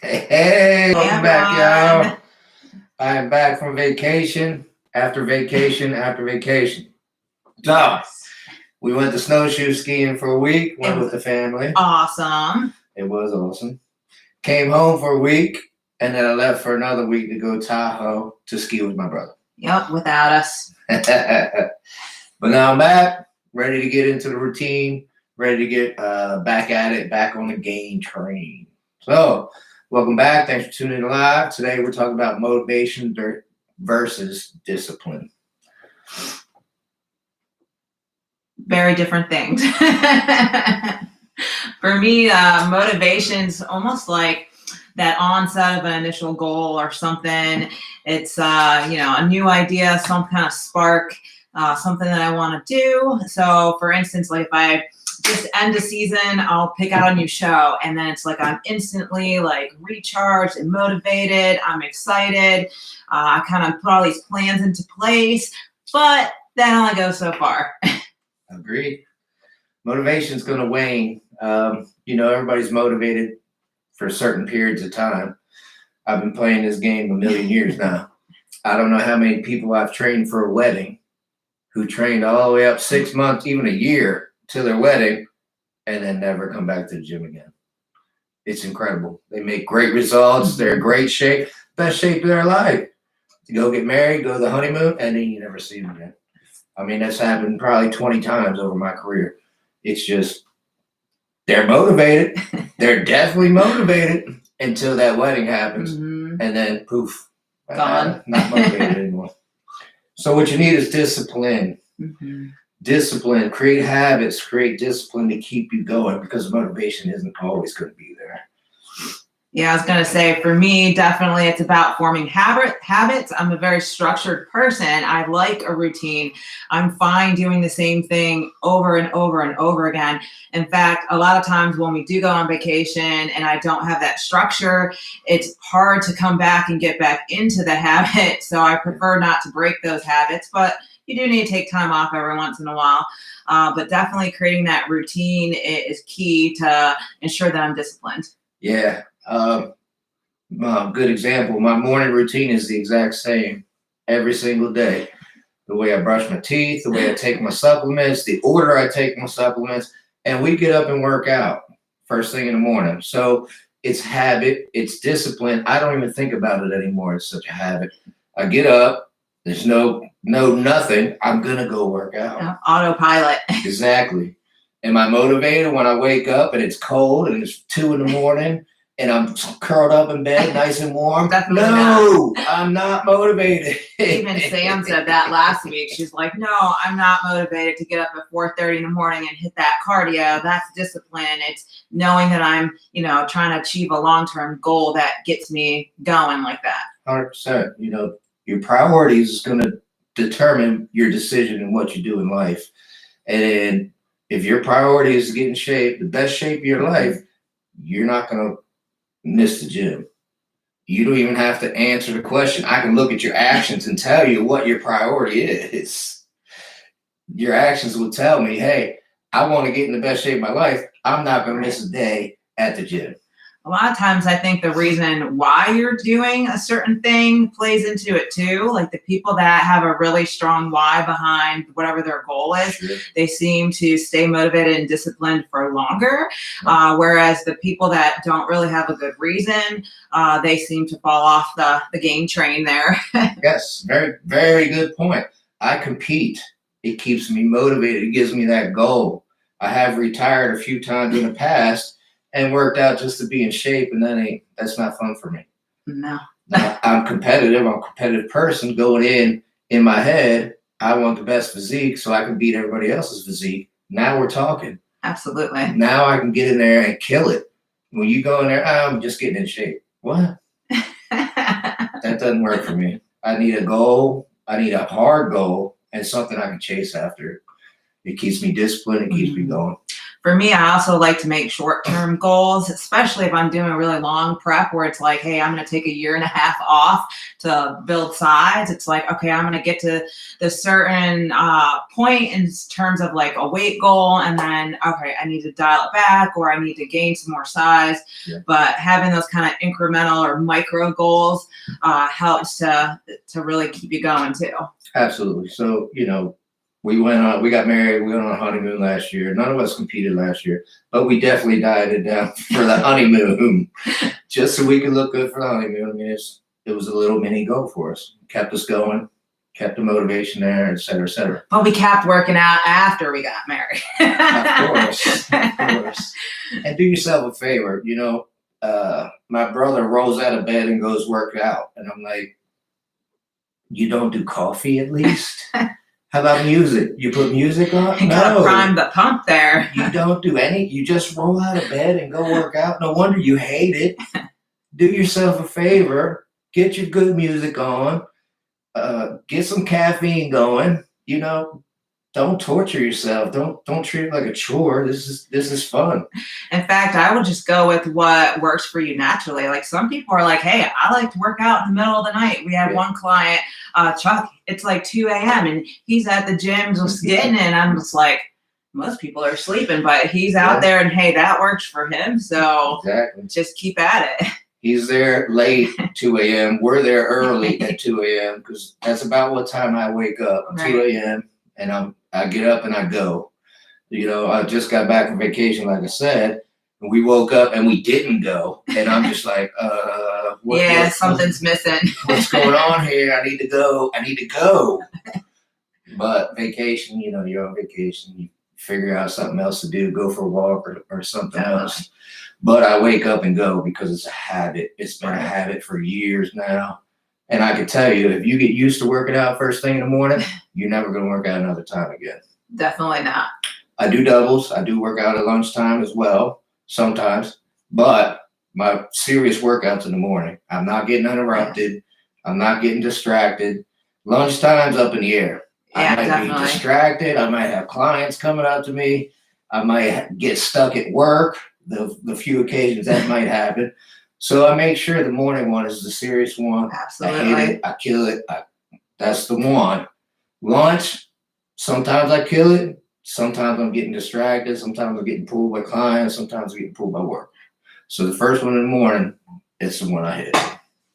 Hey, welcome back, everyone. y'all. I am back from vacation, after vacation, after vacation. So, we went to snowshoe skiing for a week, went with the family. Awesome. It was awesome. Came home for a week, and then I left for another week to go Tahoe to ski with my brother. Yep, without us. But now I'm back, ready to get into the routine, ready to get back at it, back on the game train. So, welcome back. Thanks for tuning in live. Today we're talking about motivation versus discipline. Very different things. For me, motivation's almost like that onset of an initial goal or something. It's a new idea, some kind of spark, something that I want to do. So, for instance, like if I just end a season, I'll pick out a new show, and then it's like I'm instantly like recharged and motivated. I'm excited. I kind of put all these plans into place, but that only goes so far. Agreed. Motivation's going to wane. Everybody's motivated for certain periods of time. I've been playing this game a million years now. I don't know how many people I've trained for a wedding who trained all the way up 6 months, even a year to their wedding, and then never come back to the gym again. It's incredible. They make great results. They're in great shape, best shape of their life. To go get married, go to the honeymoon, and then you never see them again. I mean, that's happened probably 20 times over my career. It's just, they're motivated. They're definitely motivated until that wedding happens. Mhm. And then poof, Gone. not motivated anymore. So what you need is discipline. Mm-hmm. Discipline, create habits, create discipline to keep you going, because motivation isn't always going to be there. Yeah, I was going to say, for me, definitely it's about forming habits. I'm a very structured person. I like a routine. I'm fine doing the same thing over and over and over again. In fact, a lot of times when we do go on vacation and I don't have that structure, it's hard to come back and get back into the habit. So I prefer not to break those habits, but you do need to take time off every once in a while. But definitely creating that routine is key to ensure that I'm disciplined. Yeah. Good example. My morning routine is the exact same every single day. The way I brush my teeth, the way I take my supplements, the order I take my supplements, and we get up and work out first thing in the morning. So it's habit, it's discipline. I don't even think about it anymore. It's such a habit. I get up, there's no nothing. I'm gonna go work out. Autopilot. Exactly. Am I motivated when I wake up and it's cold and it's 2 a.m. and I'm curled up in bed, nice and warm? Definitely no, I'm not motivated. Even Sam said that last week. She's like, no, I'm not motivated to get up at 4:30 in the morning and hit that cardio. That's discipline. It's knowing that I'm, trying to achieve a long-term goal that gets me going like that. 100%. Your priorities is going to determine your decision and what you do in life. And if your priority is to get in shape, the best shape of your life, you're not going to miss the gym. You don't even have to answer the question. I can look at your actions and tell you what your priority is. Your actions will tell me, hey, I want to get in the best shape of my life. I'm not going to miss a day at the gym. A lot of times I think the reason why you're doing a certain thing plays into it too. Like the people that have a really strong why behind whatever their goal is, sure, they seem to stay motivated and disciplined for longer. Whereas the people that don't really have a good reason, they seem to fall off the game train there. Yes, very, very good point. I compete. It keeps me motivated. It gives me that goal. I have retired a few times in the past and worked out just to be in shape, and that's not fun for me. No. I'm competitive. I'm a competitive person. Going in my head, I want the best physique so I can beat everybody else's physique. Now we're talking. Absolutely. Now I can get in there and kill it. When you go in there, I'm just getting in shape. What? That doesn't work for me. I need a goal. I need a hard goal and something I can chase after. It keeps me disciplined. It keeps me going. For me, I also like to make short-term goals, especially if I'm doing a really long prep where it's like, hey, I'm going to take a year and a half off to build size. It's like, okay, I'm going to get to the certain point in terms of like a weight goal. And then, okay, I need to dial it back or I need to gain some more size. Yeah. But having those kind of incremental or micro goals helps to really keep you going too. Absolutely. So, we got married, we went on a honeymoon last year. None of us competed last year, but we definitely dieted down for the honeymoon just so we could look good for the honeymoon. I mean, it was a little mini goal for us. Kept us going, kept the motivation there, et cetera, et cetera. But we kept working out after we got married. Of course. And do yourself a favor, my brother rolls out of bed and goes work out. And I'm like, you don't do coffee at least? How about music? You put music on? You gotta prime the pump there. You don't do any. You just roll out of bed and go work out. No wonder you hate it. Do yourself a favor. Get your good music on. Get some caffeine going. Don't torture yourself. Don't treat it like a chore. This is fun. In fact, I would just go with what works for you naturally. Like some people are like, hey, I like to work out in the middle of the night. We have one client, Chuck, it's like 2 a.m. and he's at the gym just getting in. I'm just like, most people are sleeping, but he's out there and hey, that works for him. So exactly. Just keep at it. He's there late 2 a.m. We're there early at 2 a.m. because that's about what time I wake up, 2 a.m. And I get up and I go. I just got back from vacation, like I said, and we woke up and we didn't go. And I'm just like, something's missing. What's going on here? I need to go. But vacation, you're on vacation. You figure out something else to do, go for a walk or something else. But I wake up and go because it's a habit. It's been a habit for years now. And I can tell you, if you get used to working out first thing in the morning, you're never going to work out another time again. Definitely not. I do doubles. I do work out at lunchtime as well, sometimes. But my serious workouts in the morning. I'm not getting interrupted. I'm not getting distracted. Lunchtime's up in the air. Yeah, I might be distracted. I might have clients coming up to me. I might get stuck at work. The few occasions that might happen. So I make sure the morning one is the serious one. Absolutely. I hit it. I kill it. That's the one. Lunch, sometimes I kill it. Sometimes I'm getting distracted. Sometimes I'm getting pulled by clients. Sometimes I'm getting pulled by work. So the first one in the morning, it's the one I hit.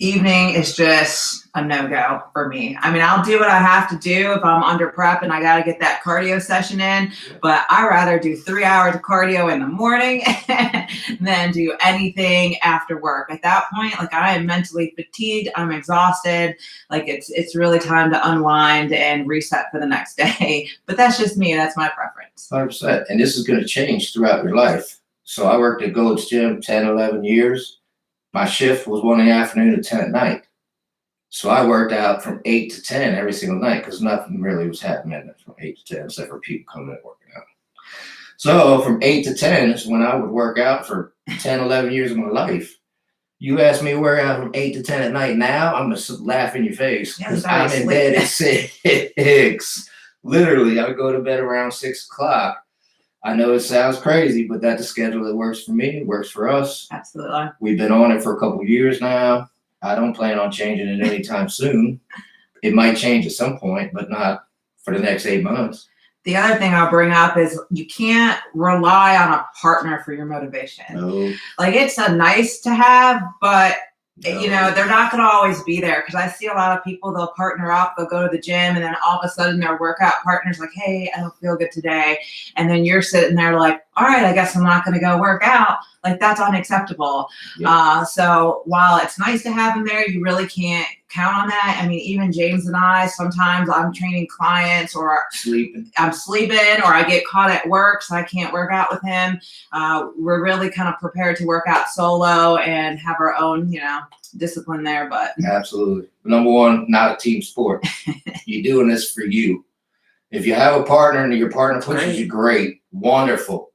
Evening is just a no-go for me. I mean, I'll do what I have to do if I'm under prep and I got to get that cardio session in, but I rather do 3 hours of cardio in the morning than do anything after work. At that point, like I am mentally fatigued, I'm exhausted, like it's really time to unwind and reset for the next day. But that's just me, that's my preference. 100%. And this is going to change throughout your life. So I worked at Gold's Gym 10, 11 years. My shift was 1 in the afternoon to 10 at night. So I worked out from 8 to 10 every single night because nothing really was happening from 8 to 10 except for people coming and working out. So from 8 to 10 is when I would work out for 10, 11 years of my life. You ask me to work out from 8 to 10 at night now, I'm going to laugh in your face because I'm in bed at 6. Literally, I would go to bed around 6 o'clock. I know it sounds crazy, but that's a schedule that works for me. It works for us. Absolutely. We've been on it for a couple of years now. I don't plan on changing it anytime soon. It might change at some point, but not for the next 8 months. The other thing I'll bring up is you can't rely on a partner for your motivation. No. Like it's a nice to have, but No. they're not going to always be there because I see a lot of people, they'll partner up, they'll go to the gym and then all of a sudden their workout partner's like, hey, I don't feel good today. And then you're sitting there like, all right, I guess I'm not going to go work out. Like that's unacceptable. Yeah. So while it's nice to have them there, you really can't count on that. I mean, even James and I, sometimes I'm training clients or I'm sleeping or I get caught at work, so I can't work out with him. We're really kind of prepared to work out solo and have our own, discipline there. But Absolutely. Number one, not a team sport. You're doing this for you. If you have a partner and your partner pushes you, great, wonderful.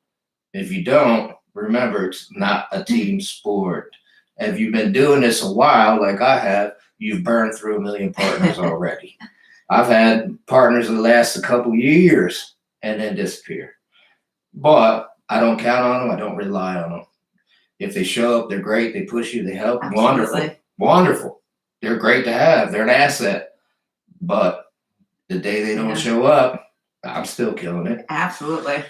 If you don't, remember, it's not a team sport. If you've been doing this a while, like I have, you've burned through 1 million partners already. I've had partners that last a couple years and then disappear. But I don't count on them. I don't rely on them. If they show up, they're great. They push you. They help. Wonderful. Absolutely. Wonderful. They're great to have. They're an asset. But the day they don't Yeah. show up, I'm still killing it. Absolutely.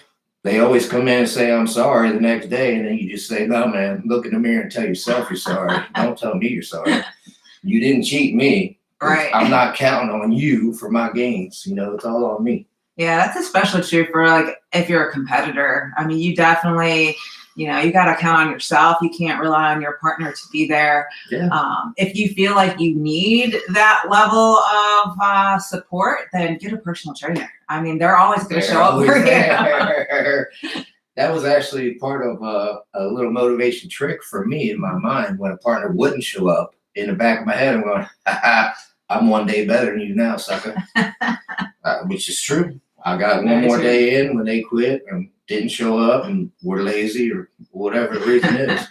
They always come in and say, I'm sorry the next day. And then you just say, no, man, look in the mirror and tell yourself you're sorry. Don't tell me you're sorry. You didn't cheat me. Right. I'm not counting on you for my gains. You know, it's all on me. Yeah, that's especially true for like if you're a competitor. I mean, you definitely, you got to count on yourself. You can't rely on your partner to be there. Yeah. If you feel like you need that level of support, then get a personal trainer. I mean, they're always going to show up for you. That was actually part of a little motivation trick for me in my mind when a partner wouldn't show up. In the back of my head, I'm going, I'm one day better than you now, sucker. Which is true. I got one more day in when they quit and didn't show up and were lazy or whatever the reason is.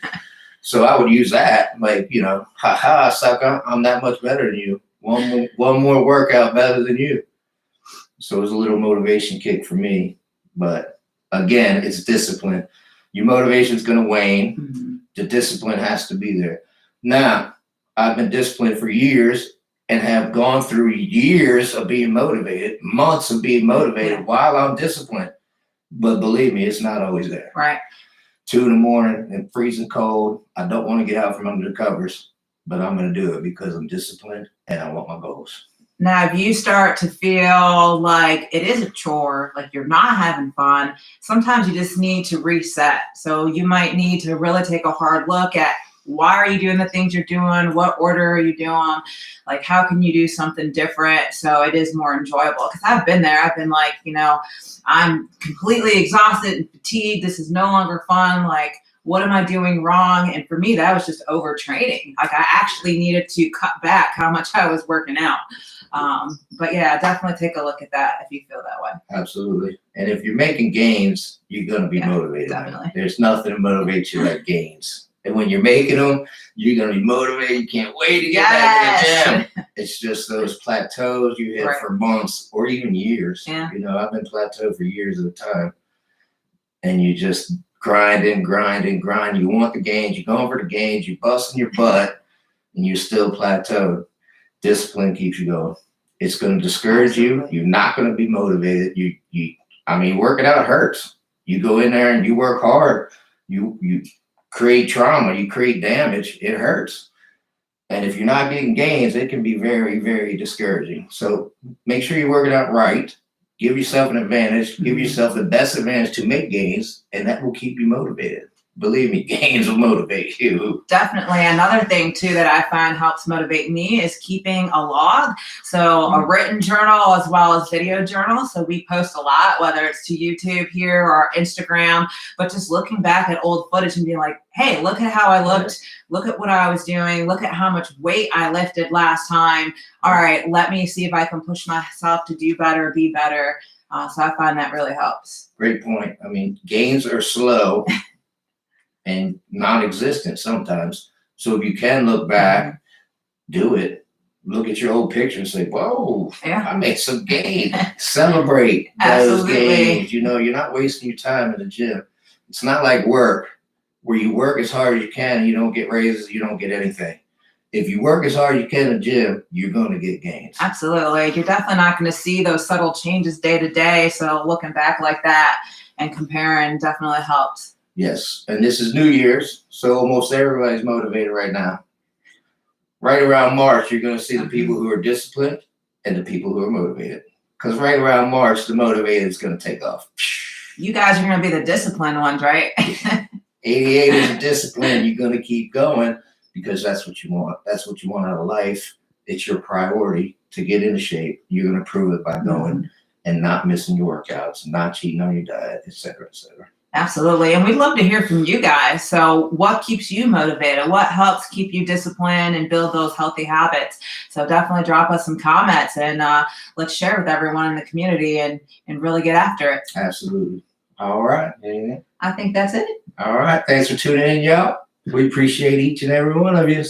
So I would use that, like, sucker, I'm that much better than you. One more workout better than you. So it was a little motivation kick for me. But again, it's discipline. Your motivation's going to wane. Mhm. The discipline has to be there. Now, I've been disciplined for years and have gone through years of being motivated, months of being motivated while I'm disciplined. But believe me, it's not always there. Right. 2 a.m. and freezing cold. I don't want to get out from under the covers, but I'm going to do it because I'm disciplined and I want my goals. Now, if you start to feel like it is a chore, like you're not having fun, sometimes you just need to reset. So you might need to really take a hard look at why are you doing the things you're doing? What order are you doing? Like, how can you do something different so it is more enjoyable? Because I've been there. I've been like, I'm completely exhausted and fatigued. This is no longer fun. Like, what am I doing wrong? And for me, that was just overtraining. Like, I actually needed to cut back how much I was working out. But yeah, definitely take a look at that if you feel that way. Absolutely. And if you're making gains, you're going to be motivated. Definitely. There's nothing to motivate you like gains. And when you're making them, you're going to be motivated. You can't wait to get back in the gym. It's just those plateaus you hit for months or even years. Yeah. I've been plateaued for years at a time. And you just grind and grind and grind. You want the gains. You're going for the gains. You're busting your butt. And you're still plateaued. Discipline keeps you going. It's going to discourage you. You're not going to be motivated. Working out hurts. You go in there and you work hard. You create trauma, you create damage, it hurts. And if you're not getting gains, it can be very, very discouraging. So make sure you're working out right. Give yourself an advantage. Give yourself the best advantage to make gains, and that will keep you motivated. Believe me, gains will motivate you. Definitely. Another thing, too, that I find helps motivate me is keeping a log. So a written journal as well as video journal. So we post a lot, whether it's to YouTube here or Instagram, but just looking back at old footage and being like, hey, look at how I looked. Look at what I was doing. Look at how much weight I lifted last time. All right, let me see if I can push myself to do better, be better. So I find that really helps. Great point. Gains are slow. And non-existent sometimes. So if you can look back, do it. Look at your old picture and say, whoa, I made some gains. Celebrate those gains. You're not wasting your time in the gym. It's not like work where you work as hard as you can and you don't get raises, you don't get anything. If you work as hard as you can in the gym, you're going to get gains. Absolutely. You're definitely not going to see those subtle changes day to day. So looking back like that and comparing definitely helps. Yes, and this is New Year's, so almost everybody's motivated right now. Right around March, you're going to see the people who are disciplined and the people who are motivated. Because right around March, the motivated is going to take off. You guys are going to be the disciplined ones, right? 88 is a discipline. You're going to keep going because that's what you want. That's what you want out of life. It's your priority to get into shape. You're going to prove it by going and not missing your workouts, not cheating on your diet, et cetera, et cetera. Absolutely. And we'd love to hear from you guys. So what keeps you motivated? What helps keep you disciplined and build those healthy habits? So definitely drop us some comments and let's share with everyone in the community and really get after it. Absolutely. All right. I think that's it. All right. Thanks for tuning in, y'all. We appreciate each and every one of you.